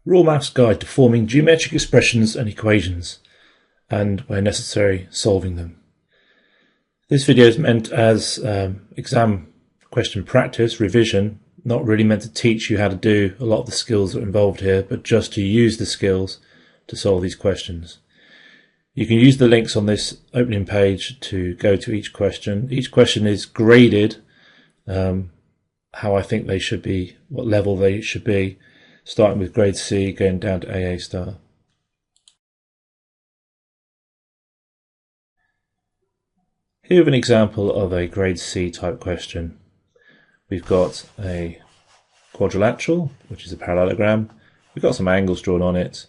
RawMaths Guide to Forming Geometric Expressions and Equations, and where necessary, solving them. This video is meant as exam question practice, revision, not really meant to teach you how to do a lot of the skills that are involved here, but just to use the skills to solve these questions. You can use the links on this opening page to go to each question. Each question is graded, how I think they should be, what level they should be, starting with grade C, going down to AA star. Here we have an example of a grade C type question. We've got a quadrilateral, which is a parallelogram. We've got some angles drawn on it,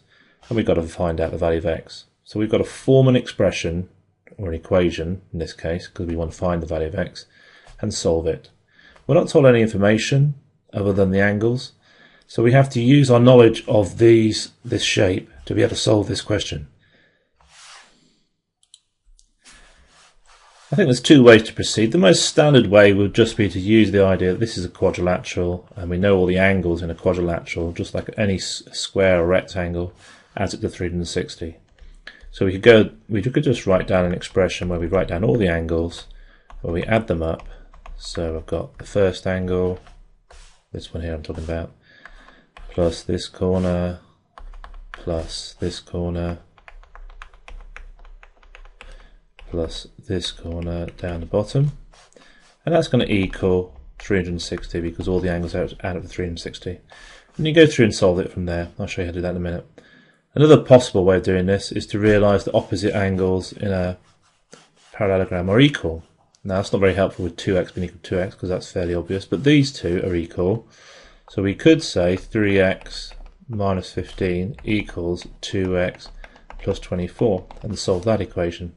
and we've got to find out the value of x. So we've got to form an expression, or an equation in this case, because we want to find the value of x, and solve it. We're not told any information other than the angles, so we have to use our knowledge of this shape to be able to solve this question. I think there's two ways to proceed. The most standard way would just be to use the idea that this is a quadrilateral, and we know all the angles in a quadrilateral, just like any square or rectangle, adds it to 360. So we could just write down an expression where we write down all the angles, where we add them up. So I've got the first angle, this one here I'm talking about, plus this corner, plus this corner, plus this corner down the bottom, and that's going to equal 360 because all the angles add up to 360. And you go through and solve it from there. I'll show you how to do that in a minute. Another possible way of doing this is to realise that opposite angles in a parallelogram are equal. Now that's not very helpful with 2x being equal to 2x because that's fairly obvious, but these two are equal. So we could say 3x minus 15 equals 2x plus 24 and solve that equation.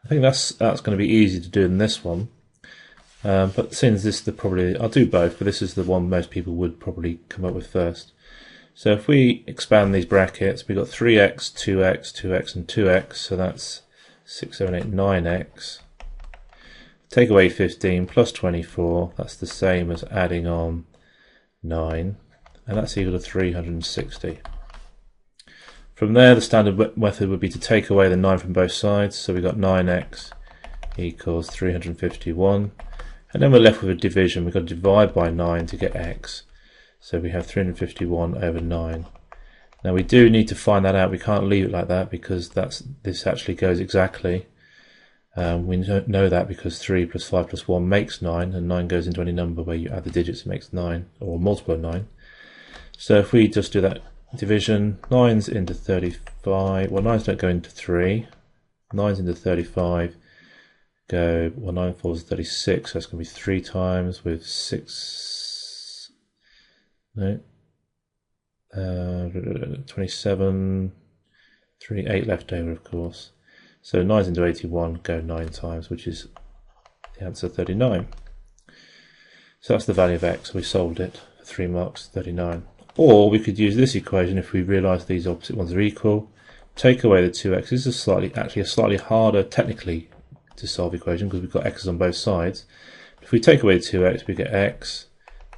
I think that's going to be easy to do in this one, but since this is I'll do both, but this is the one most people would probably come up with first. So if we expand these brackets, we've got 3x, 2x, 2x and 2x, so that's 6, 7, 8, 9x. Take away 15 plus 24, that's the same as adding on 9, and that's equal to 360. From there, the standard method would be to take away the 9 from both sides, so we've got 9x equals 351, and then we're left with a division. We've got to divide by 9 to get x, so we have 351 over 9. Now we do need to find that out. We can't leave it like that because this actually goes exactly. We know that because 3 plus 5 plus 1 makes 9, and 9 goes into any number where you add the digits, it makes 9, or a multiple of 9. So if we just do that division, 9's into 35, well 9's don't go into 3, 9's into 35, well 9 falls 36, so that's going to be 3 times with 6, no, 27, 3, 8 left over of course. So 9's into 81 go 9 times, which is the answer 39. So that's the value of x. We solved it for 3 marks, 39. Or we could use this equation if we realise these opposite ones are equal. Take away the 2x. This is actually a slightly harder technically to solve equation because we've got x's on both sides. If we take away the 2x, we get x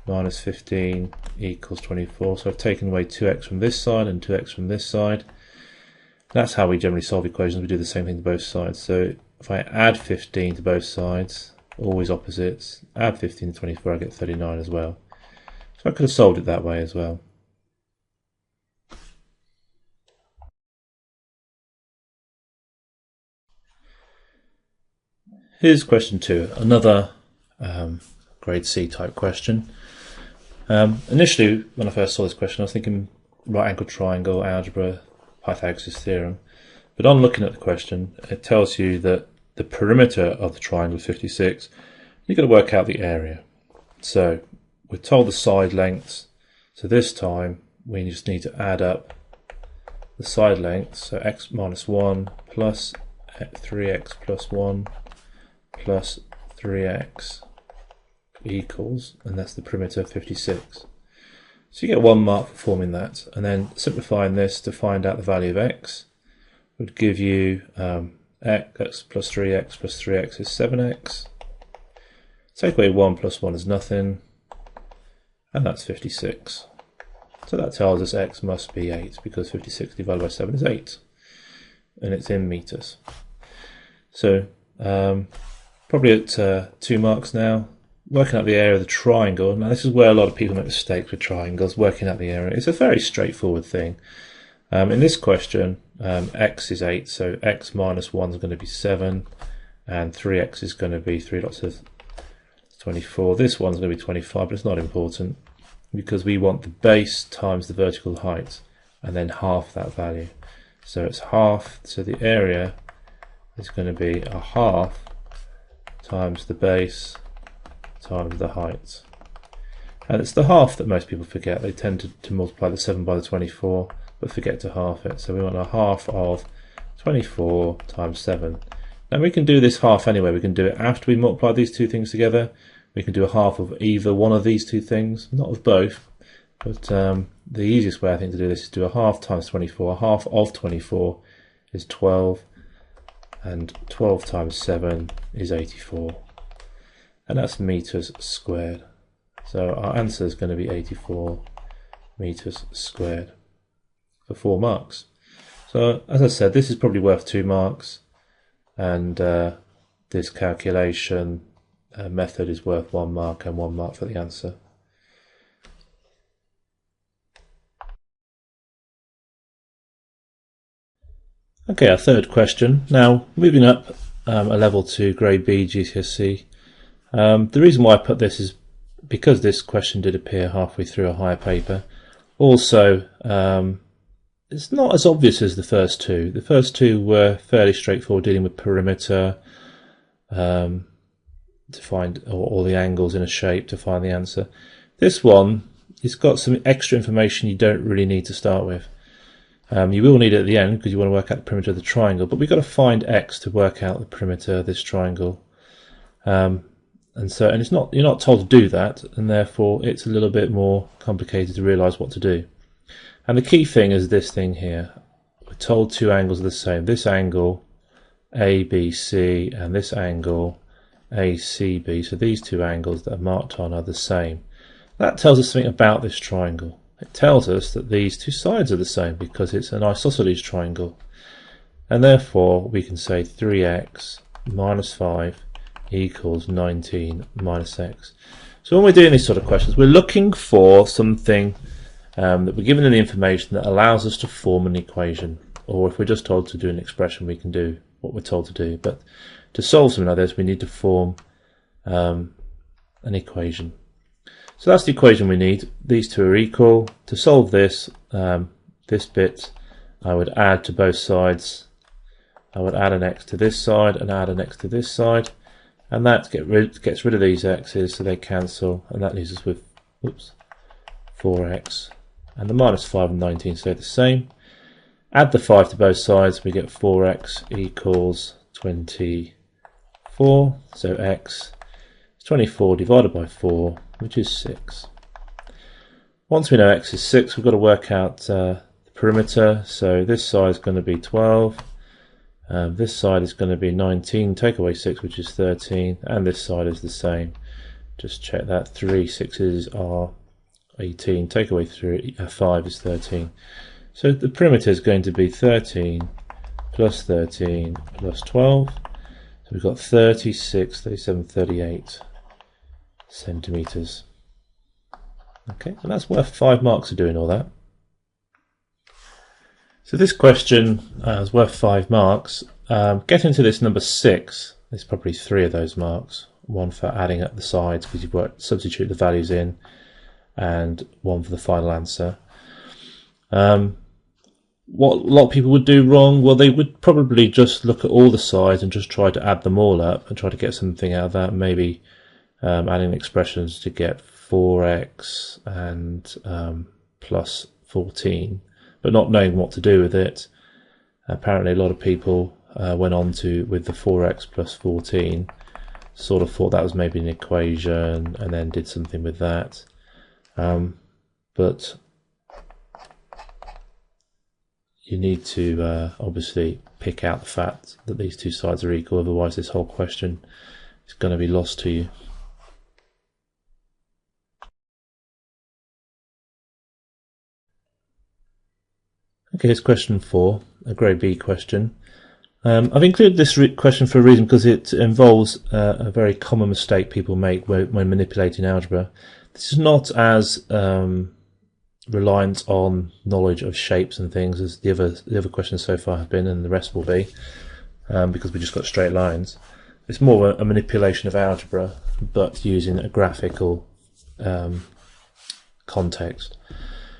minus 15 equals 24. So I've taken away 2x from this side and 2x from this side. That's how we generally solve equations. We do the same thing to both sides. So if I add 15 to both sides, always opposites, add 15 to 24, I get 39 as well. So I could have solved it that way as well. Here's question 2, another grade C type question. Initially, when I first saw this question, I was thinking right angle triangle, algebra, Pythagoras' theorem, but on looking at the question, it tells you that the perimeter of the triangle is 56. You've got to work out the area. So we're told the side lengths, so this time we just need to add up the side lengths, so x minus 1 plus 3x plus 1 plus 3x equals, and that's the perimeter of 56. So you get 1 mark for forming that, and then simplifying this to find out the value of x would give you x plus 3x is 7x. Take away 1 plus 1 is nothing, and that's 56. So that tells us x must be 8 because 56 divided by 7 is 8 and it's in meters. So probably at 2 marks now. Working out the area of the triangle. Now this is where a lot of people make mistakes with triangles, working out the area. It's a very straightforward thing. In this question, x is 8, so x minus 1 is going to be 7, and 3x is going to be 3 lots of 24. This one's going to be 25, but it's not important because we want the base times the vertical height and then half that value. So it's half, so the area is going to be a half times the base times the height. And it's the half that most people forget. They tend to multiply the 7 by the 24, but forget to half it. So we want a half of 24 times 7. Now we can do this half anyway. We can do it after we multiply these two things together. We can do a half of either one of these two things, not of both. But the easiest way I think to do this is do a half times 24. A half of 24 is 12, and 12 times 7 is 84. And that's meters squared. So our answer is going to be 84 meters squared for 4 marks. So as I said, this is probably worth 2 marks, and this calculation method is worth 1 mark and 1 mark for the answer. Okay, our third question. Now moving up a level to grade B GCSE. The reason why I put this is because this question did appear halfway through a higher paper. Also, it's not as obvious as the first two. The first two were fairly straightforward, dealing with perimeter, to find all the angles in a shape to find the answer. This one, it's got some extra information you don't really need to start with. You will need it at the end because you want to work out the perimeter of the triangle, but we've got to find x to work out the perimeter of this triangle. And you're not told to do that, and therefore it's a little bit more complicated to realise what to do. And the key thing is this thing here. We're told two angles are the same. This angle ABC and this angle ACB. So these two angles that are marked on are the same. That tells us something about this triangle. It tells us that these two sides are the same because it's an isosceles triangle. And therefore we can say 3x minus 5 equals 19 minus x. So when we're doing these sort of questions, we're looking for something that we're given the information that allows us to form an equation, or if we're just told to do an expression, we can do what we're told to do. But to solve something like this, we need to form an equation. So that's the equation we need. These two are equal. To solve this, this bit, I would add to both sides. I would add an x to this side and add an x to this side. And that gets rid of these x's, so they cancel, and that leaves us with 4x. And the minus 5 and 19 stay the same. Add the 5 to both sides, we get 4x equals 24. So x is 24 divided by 4, which is 6. Once we know x is 6, we've got to work out the perimeter. So this side is going to be 12. This side is going to be 19, take away 6, which is 13, and this side is the same. Just check that. 3 6's are 18, take away 5 is 13. So the perimeter is going to be 13 plus 13 plus 12. So we've got 36, 37, 38 centimetres. Okay, and that's worth 5 marks for doing all that. So this question is worth 5 marks. Getting to this number 6, there's probably 3 of those marks. 1 for adding up the sides because you've substitute the values in, and 1 for the final answer. What a lot of people would do wrong, well, they would probably just look at all the sides and just try to add them all up and try to get something out of that. Maybe adding expressions to get 4x and plus 14. But not knowing what to do with it. Apparently a lot of people went on with the 4x plus 14, sort of thought that was maybe an equation and then did something with that. But you need to obviously pick out the fact that these two sides are equal, otherwise this whole question is going to be lost to you. Okay, here's question 4, a grade B question. I've included this question for a reason because it involves a very common mistake people make when manipulating algebra. This is not as reliant on knowledge of shapes and things as the other questions so far have been, and the rest will be, because we just got straight lines. It's more a manipulation of algebra, but using a graphical context.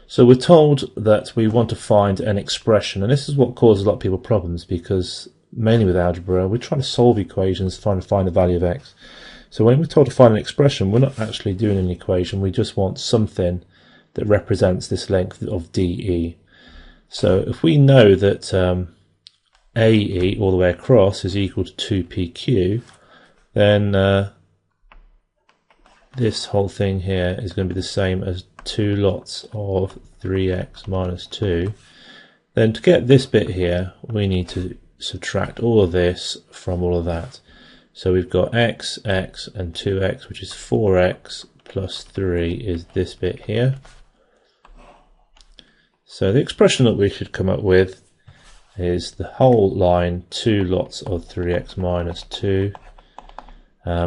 So we're told that we want to find an expression, and this is what causes a lot of people problems, because mainly with algebra we're trying to solve equations, trying to find the value of x. So when we're told to find an expression, we're not actually doing an equation, we just want something that represents this length of DE. So if we know that AE all the way across is equal to 2PQ, then this whole thing here is going to be the same as 2 lots of 3x minus 2. Then to get this bit here, we need to subtract all of this from all of that. So we've got x, x, and 2x, which is 4x plus 3 is this bit here. So the expression that we should come up with is the whole line 2 lots of 3x minus 2.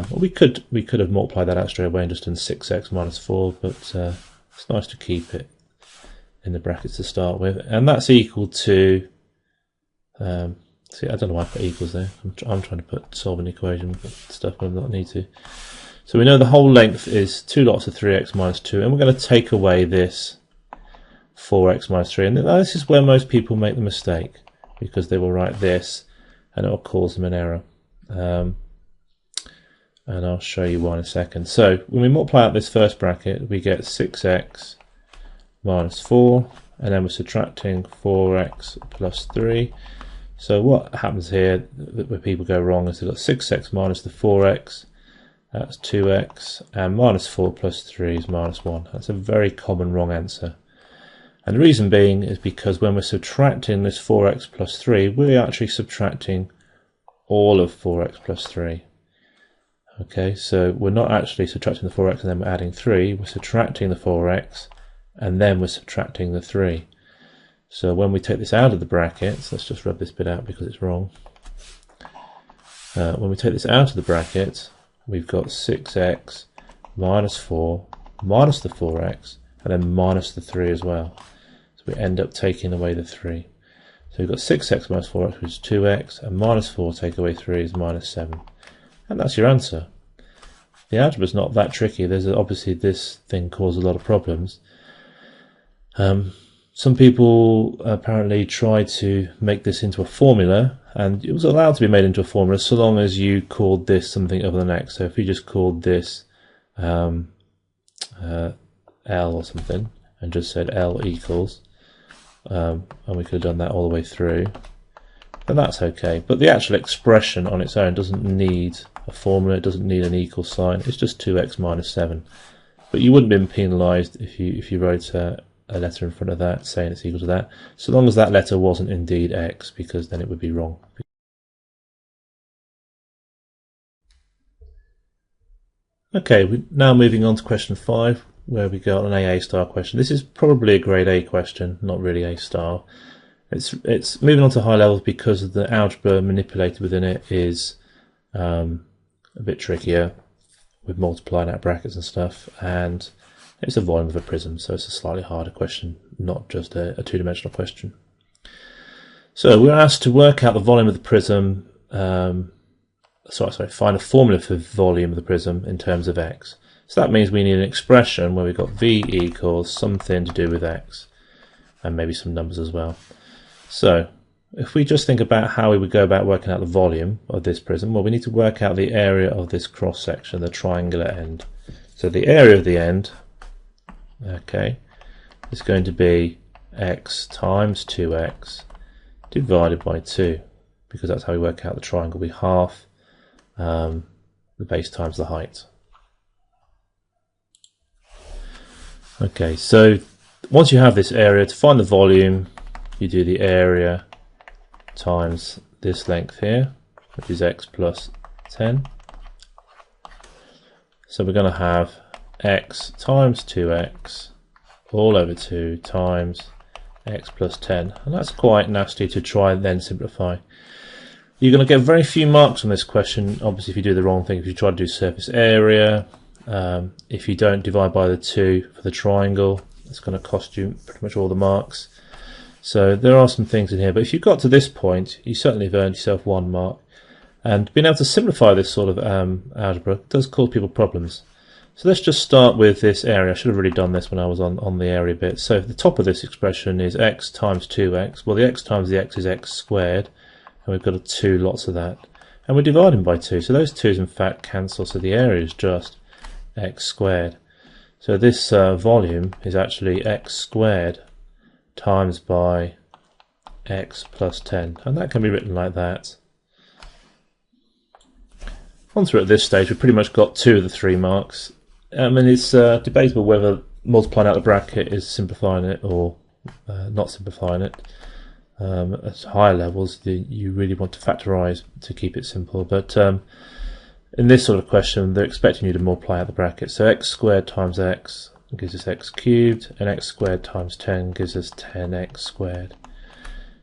We could have multiplied that out straight away and just done 6x minus 4, but it's nice to keep it in the brackets to start with, and that's equal to see, I don't know why I put equals there. I'm trying to solve an equation with stuff I don't need to. So we know the whole length is 2 lots of 3x minus 2, and we're going to take away this 4x minus 3, and this is where most people make the mistake, because they will write this and it will cause them an error. And I'll show you why in a second. So when we multiply out this first bracket, we get 6x minus 4, and then we're subtracting 4x plus 3. So what happens here, where people go wrong, is they've got 6x minus the 4x, that's 2x, and minus 4 plus 3 is minus 1. That's a very common wrong answer. And the reason being is because when we're subtracting this 4x plus 3, we're actually subtracting all of 4x plus 3. Okay, so we're not actually subtracting the 4x and then we're adding 3, we're subtracting the 4x and then we're subtracting the 3. So when we take this out of the brackets, let's just rub this bit out because it's wrong. When we take this out of the bracket, we've got 6x minus 4 minus the 4x and then minus the 3 as well. So we end up taking away the 3. So we've got 6x minus 4x, which is 2x, and minus 4 take away 3 is minus 7. And that's your answer. The algebra is not that tricky. There's obviously this thing causes a lot of problems. Some people apparently tried to make this into a formula, and it was allowed to be made into a formula so long as you called this something other than x. So if you just called this L or something and just said L equals, and we could have done that all the way through, then that's okay. But the actual expression on its own doesn't need a formula, it doesn't need an equal sign, it's just 2x minus 7. But you wouldn't have been penalised if you wrote a letter in front of that saying it's equal to that, so long as that letter wasn't indeed x, because then it would be wrong. Okay, we're now moving on to question 5, where we got an AA star question. This is probably a grade A question, not really A star. It's moving on to high levels because the algebra manipulated within it is a bit trickier with multiplying out brackets and stuff, and it's a volume of a prism, so it's a slightly harder question, not just a two-dimensional question. So we're asked to work out the volume of the prism, find a formula for the volume of the prism in terms of x. So that means we need an expression where we've got V equals something to do with x, and maybe some numbers as well. So if we just think about how we would go about working out the volume of this prism, well, we need to work out the area of this cross section, the triangular end. So the area of the end, okay, is going to be x times 2x divided by 2, because that's how we work out the triangle. We half the base times the height. Okay, so once you have this area, to find the volume, you do the area times this length here, which is x plus 10. So we're going to have x times 2x all over 2 times x plus 10, and that's quite nasty to try and then simplify. You're going to get very few marks on this question, obviously, if you do the wrong thing. If you try to do surface area, if you don't divide by the 2 for the triangle, it's going to cost you pretty much all the marks. So there are some things in here, but if you got to this point, you certainly have earned yourself 1 mark. And being able to simplify this sort of algebra does cause people problems. So let's just start with this area. I should have really done this when I was on the area bit. So the top of this expression is x times 2x. Well, the x times the x is x squared, and we've got a 2 lots of that. And we're dividing by 2, so those 2's in fact cancel, so the area is just x squared. So this volume is actually x squared times by x plus 10, and that can be written like that. Once we're at this stage, we've pretty much got 2 of the 3 marks. I mean, it's debatable whether multiplying out the bracket is simplifying it or not simplifying it. At higher levels, you really want to factorise to keep it simple, but in this sort of question, they're expecting you to multiply out the bracket. So x squared times x gives us x cubed, and x squared times 10 gives us 10x squared.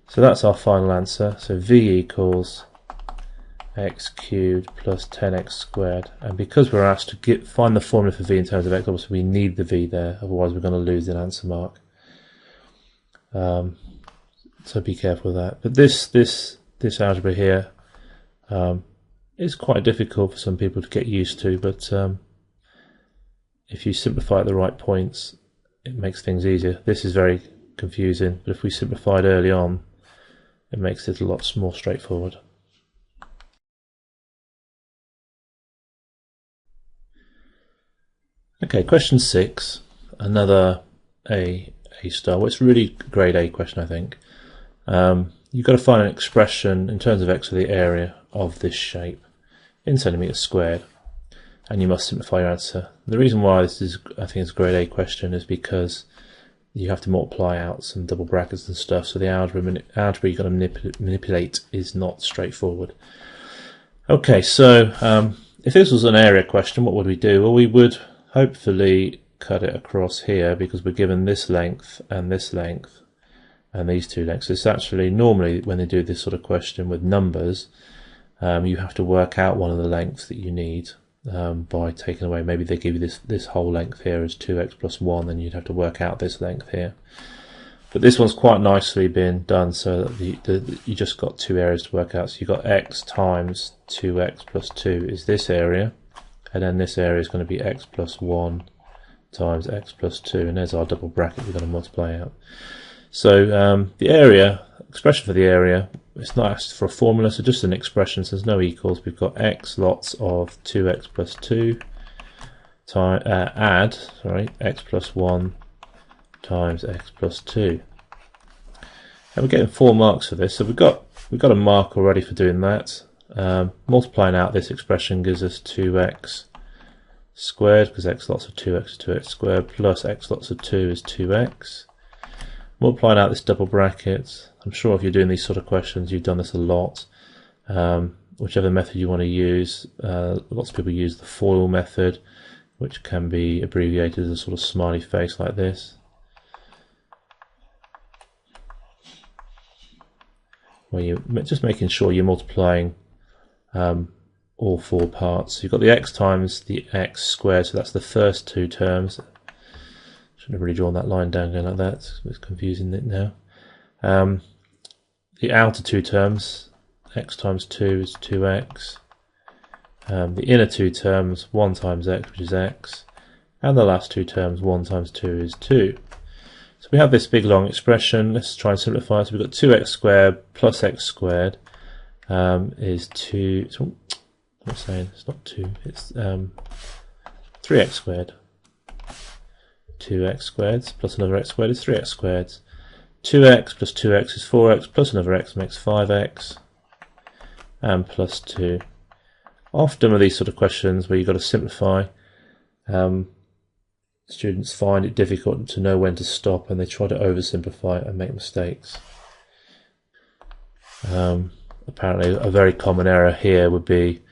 So that's our final answer. So v equals x cubed plus 10x squared, and because we're asked to find the formula for v in terms of x, obviously we need the v there, otherwise we're going to lose the answer mark. So be careful with that. But this algebra here is quite difficult for some people to get used to, but if you simplify at the right points, it makes things easier. This is very confusing, but if we simplify it early on, it makes it a lot more straightforward. Okay, question 6, another A star. Well, it's really grade A question, I think. You've got to find an expression in terms of x for the area of this shape in centimetres squared, and you must simplify your answer. The reason why this is, I think, it's a grade A question is because you have to multiply out some double brackets and stuff, so the algebra you've got to manipulate is not straightforward. Okay, so if this was an area question, what would we do? Well, we would hopefully cut it across here, because we're given this length and these 2 lengths. It's actually, normally when they do this sort of question with numbers, you have to work out one of the lengths that you need by taking away, maybe they give you this whole length here as 2x plus 1, then you'd have to work out this length here. But this one's quite nicely been done, so that you just got 2 areas to work out. So you've got x times 2x plus 2 is this area, and then this area is going to be x plus 1 times x plus 2, and there's our double bracket we're going to multiply out. So the area, expression for the area, it's not asked for a formula, so just an expression, so there's no equals. We've got x lots of 2x plus 2 add x plus 1 times x plus 2. And we're getting 4 marks for this, so we've got a mark already for doing that. Multiplying out this expression gives us 2x squared, because x lots of 2x is 2x squared, plus x lots of 2 is 2x. Multiplying out this double bracket, I'm sure if you're doing these sort of questions, you've done this a lot. Whichever method you want to use, lots of people use the FOIL method, which can be abbreviated as a sort of smiley face like this. Where you're just making sure you're multiplying all 4 parts. You've got the x times the x squared, so that's the first 2 terms. Shouldn't have really drawn that line down going like that, it's confusing it now. The outer 2 terms, x times 2 is 2x. The inner 2 terms, 1 times x, which is x. And the last 2 terms, 1 times 2 is 2. So we have this big long expression. Let's try and simplify it. So we've got 2x squared plus x squared is 2. So, I'm saying it's not 2, it's 3x squared. 2x squared plus another x squared is 3x squared. 2x plus 2x is 4x plus another x makes 5x, and plus 2. Often with these sort of questions where you've got to simplify, students find it difficult to know when to stop, and they try to oversimplify it and make mistakes. Apparently a very common error here would be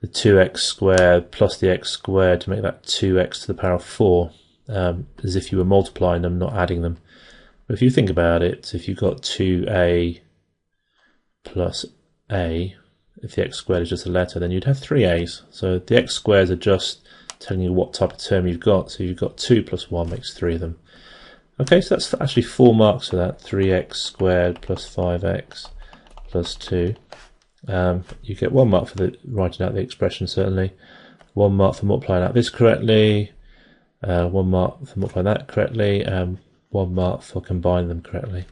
the 2x squared plus the x squared to make that 2x to the power of 4, as if you were multiplying them, not adding them. But if you think about it, if you've got 2a plus a, if the x squared is just a letter, then you'd have 3a's. So the x squares are just telling you what type of term you've got. So you've got 2 plus 1 makes 3 of them. Okay, so that's actually 4 marks for that. 3x squared plus 5x plus 2. You get 1 mark for writing out the expression, certainly. 1 mark for multiplying out this correctly. 1 mark for multiplying that correctly. And 1 mark for combining them correctly.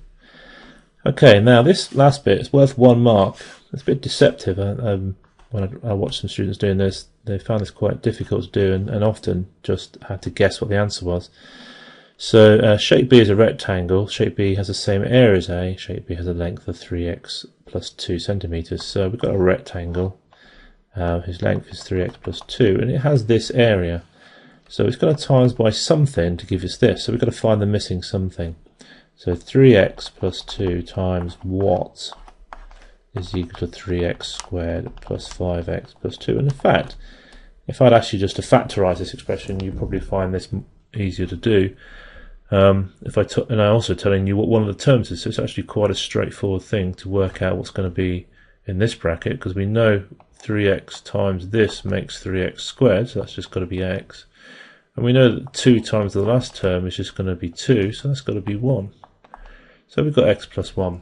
Okay, now this last bit is worth 1 mark. It's a bit deceptive. When I watched some students doing this, they found this quite difficult to do and often just had to guess what the answer was. So shape B is a rectangle. Shape B has the same area as A. Shape B has a length of 3x plus 2 centimeters. So we've got a rectangle whose length is 3x plus 2, and it has this area. So it's got to times by something to give us this. So we've got to find the missing something. So 3x plus 2 times what is equal to 3x squared plus 5x plus 2. And in fact, if I'd asked you just to factorise this expression, you'd probably find this easier to do. And I'm also telling you what one of the terms is, so it's actually quite a straightforward thing to work out what's going to be in this bracket, because we know 3x times this makes 3x squared, so that's just got to be x. And we know that 2 times the last term is just going to be 2, so that's got to be 1. So we've got x plus 1.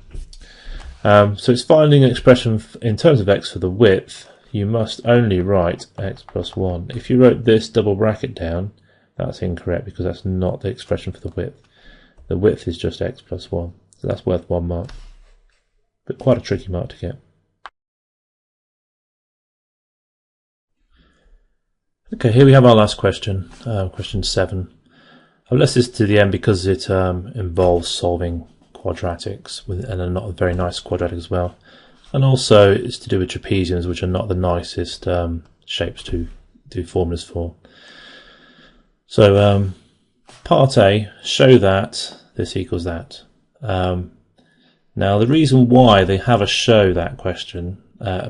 So it's finding an expression in terms of x for the width. You must only write x plus 1. If you wrote this double bracket down, that's incorrect because that's not the expression for the width. The width is just x plus 1. So that's worth 1 mark. But quite a tricky mark to get. Okay, here we have our last question, question 7. I've left this to the end because it involves solving quadratics, and are not a very nice quadratic as well. And also it's to do with trapeziums, which are not the nicest shapes to do formulas for. So part A, show that this equals that. Now the reason why they have a show that question,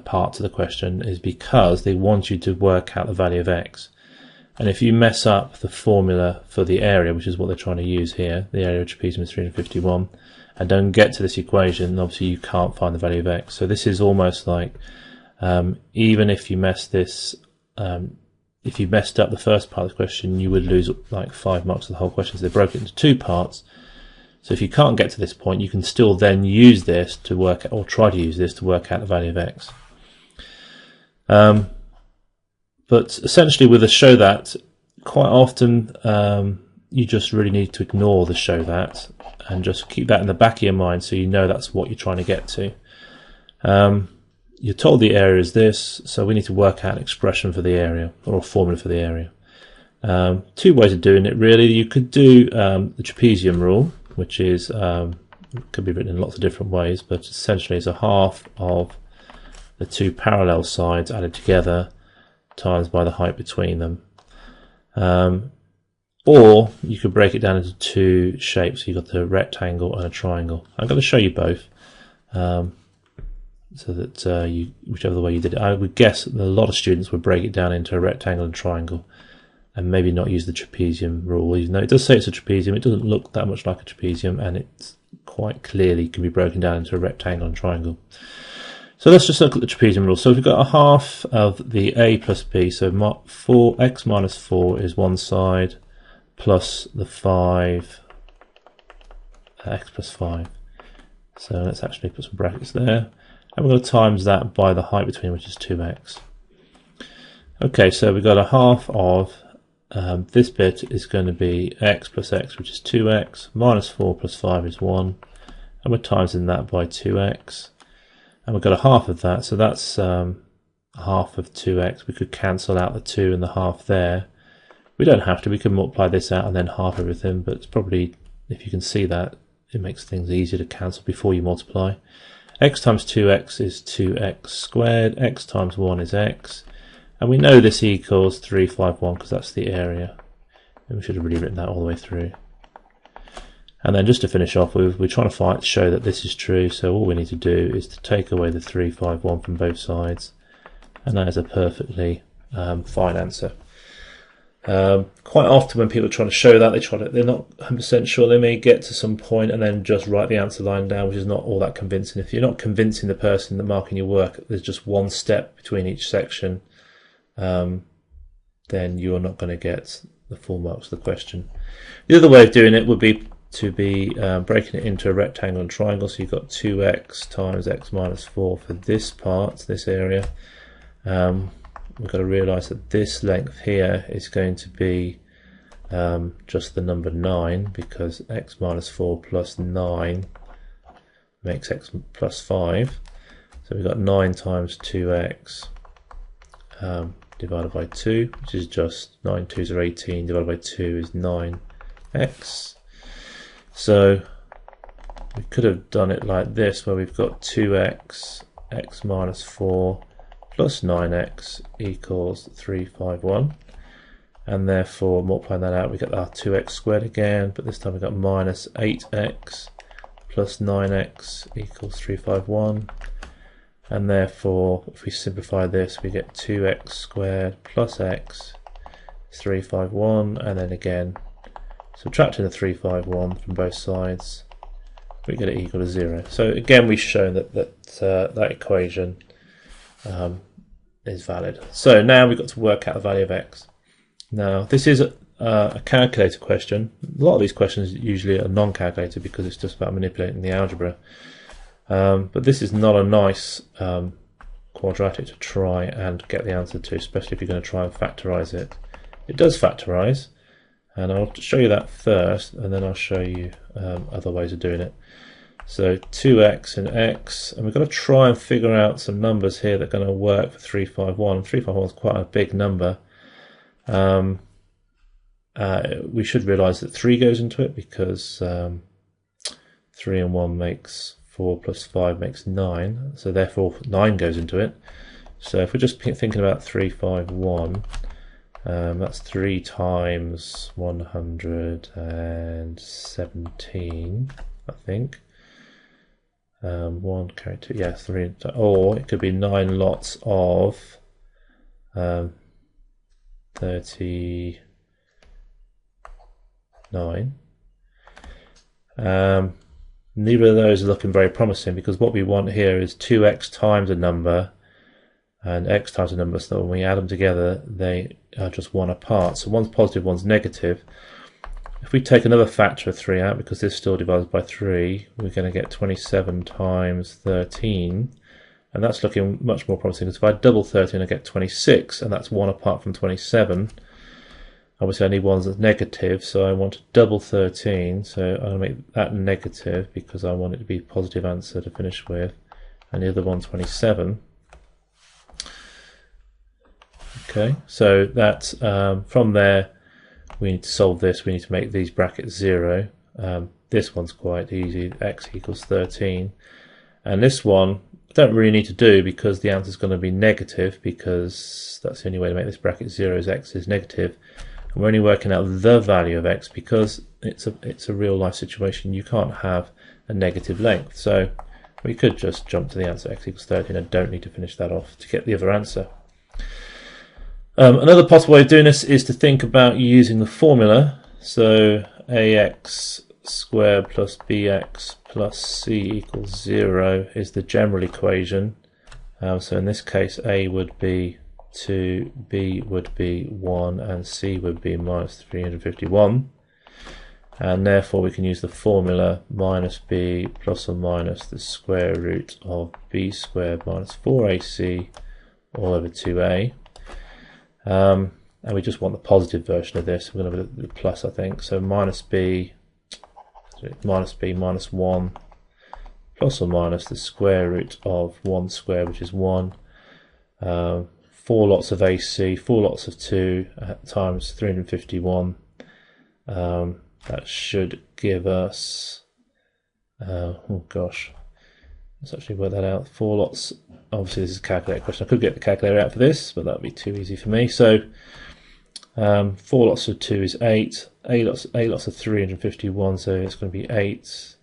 part to the question, is because they want you to work out the value of x. And if you mess up the formula for the area, which is what they're trying to use here, the area of trapezium is 351, and don't get to this equation, obviously you can't find the value of x. So this is almost like, even if you mess this, if you messed up the first part of the question, you would lose like 5 marks of the whole question. So they broke it into 2 parts. So if you can't get to this point, you can still then use this to work out, or try to use this to work out the value of x. But essentially with a show that, quite often you just really need to ignore the show that and just keep that in the back of your mind so you know that's what you're trying to get to. You're told the area is this, so we need to work out an expression for the area, or a formula for the area. 2 ways of doing it really. You could do the trapezium rule, which is could be written in lots of different ways, but essentially it's a half of the 2 parallel sides added together times by the height between them. Or you could break it down into 2 shapes. You've got the rectangle and a triangle. I'm going to show you both, so that whichever way you did it. I would guess that a lot of students would break it down into a rectangle and triangle, and maybe not use the trapezium rule, even though it does say it's a trapezium. It doesn't look that much like a trapezium, and it quite clearly can be broken down into a rectangle and triangle. So let's just look at the trapezium rule. So we've got a half of the a plus b, so 4x minus 4 is one side, plus the 5, x plus 5. So let's actually put some brackets there. And we're going to times that by the height between, which is 2x. Okay, so we've got a half of, this bit is going to be x plus x, which is 2x, minus 4 plus 5 is 1, and we're timesing that by 2x. And we've got a half of that, so that's half of 2x. We could cancel out the 2 and the half there. We don't have to, we can multiply this out and then half everything, but it's probably, if you can see that, it makes things easier to cancel before you multiply. X times 2x is 2x squared, x times 1 is x, and we know this equals 351 because that's the area. And we should have really written that all the way through. And then just to finish off with, we're trying to show that this is true, so all we need to do is to take away the 351 from both sides, and that is a perfectly fine answer. Quite often when people are trying to show that, they're not 100% sure. They may get to some point and then just write the answer line down, which is not all that convincing. If you're not convincing the person that marking your work, there's just one step between each section, then you're not going to get the full marks of the question. The other way of doing it would be to be breaking it into a rectangle and triangle. So you've got 2x times x minus 4 for this part, this area. We've got to realise that this length here is going to be just the number 9, because x minus 4 plus 9 makes x plus 5. So we've got 9 times 2x divided by 2, which is just 9 2s are 18, divided by 2 is 9x. So we could have done it like this, where we've got 2x, x minus 4 plus 9x equals 351, and therefore multiplying that out we get our 2x squared again, but this time we've got minus 8x plus 9x equals 351, and therefore if we simplify this we get 2x squared plus x is 351, and then again subtracting the 351 from both sides we get it equal to 0. So again we've shown that equation is valid. So now we've got to work out the value of x. Now this is a calculator question. A lot of these questions usually are non-calculator because it's just about manipulating the algebra. But this is not a nice quadratic to try and get the answer to, especially if you're going to try and factorize it. It does factorize, and I'll show you that first, and then I'll show you other ways of doing it. So 2x and x, and we've got to try and figure out some numbers here that are going to work for 351. 351 is quite a big number. We should realise that 3 goes into it, because 3 and 1 makes 4 plus 5 makes 9, so therefore 9 goes into it. So if we're just thinking about 351, that's 3 times 117, I think. 1 carry 2, yeah, 3, or it could be 9 lots of 39. Neither of those are looking very promising, because what we want here is 2x times a number and x times a number, so when we add them together they are just one apart. So one's positive, one's negative. If we take another factor of 3 out, because this still divides by 3, we're going to get 27 times 13, and that's looking much more promising, because if I double 13 I get 26, and that's one apart from 27. Obviously I need ones that's negative, so I want to double 13, so I'm going to make that negative because I want it to be a positive answer to finish with, and the other one 27. Okay, so that's from there we need to solve this. We need to make these brackets 0. This one's quite easy, x equals 13, and this one I don't really need to do because the answer is going to be negative, because that's the only way to make this bracket 0 is x is negative. And we're only working out the value of x because it's a real life situation. You can't have a negative length, so we could just jump to the answer x equals 13. I don't need to finish that off to get the other answer. Another possible way of doing this is to think about using the formula. So ax squared plus bx plus c equals 0 is the general equation. So in this case a would be 2, b would be 1, and c would be minus 351. And therefore we can use the formula minus b plus or minus the square root of b squared minus 4ac all over 2a. And we just want the positive version of this. We're going to have the plus, I think. So minus b minus 1 plus or minus the square root of 1 squared, which is 1. 4 lots of AC, 4 lots of 2 times 351. That should give us, oh gosh, let's actually work that out. 4 lots, obviously this is a calculator question. I could get the calculator out for this, but that would be too easy for me. So 4 lots of 2 is 8, 8 lots of 351, so it's going to be 8.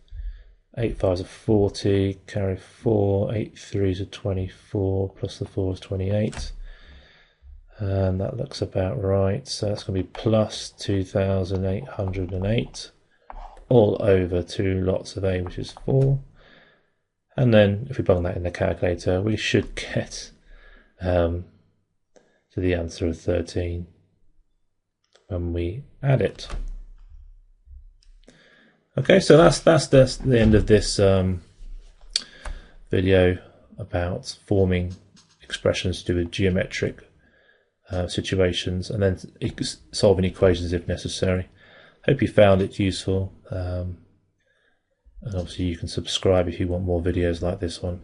8 5s are 40, carry 4, 8 3s are 24, plus the 4 is 28. And that looks about right. So that's going to be plus 2,808 all over 2 lots of A, which is 4. And then if we bung that in the calculator, we should get to the answer of 13 when we add it. Okay, so that's the end of this video about forming expressions to do with geometric situations, and then solving equations if necessary. Hope you found it useful, and obviously you can subscribe if you want more videos like this one.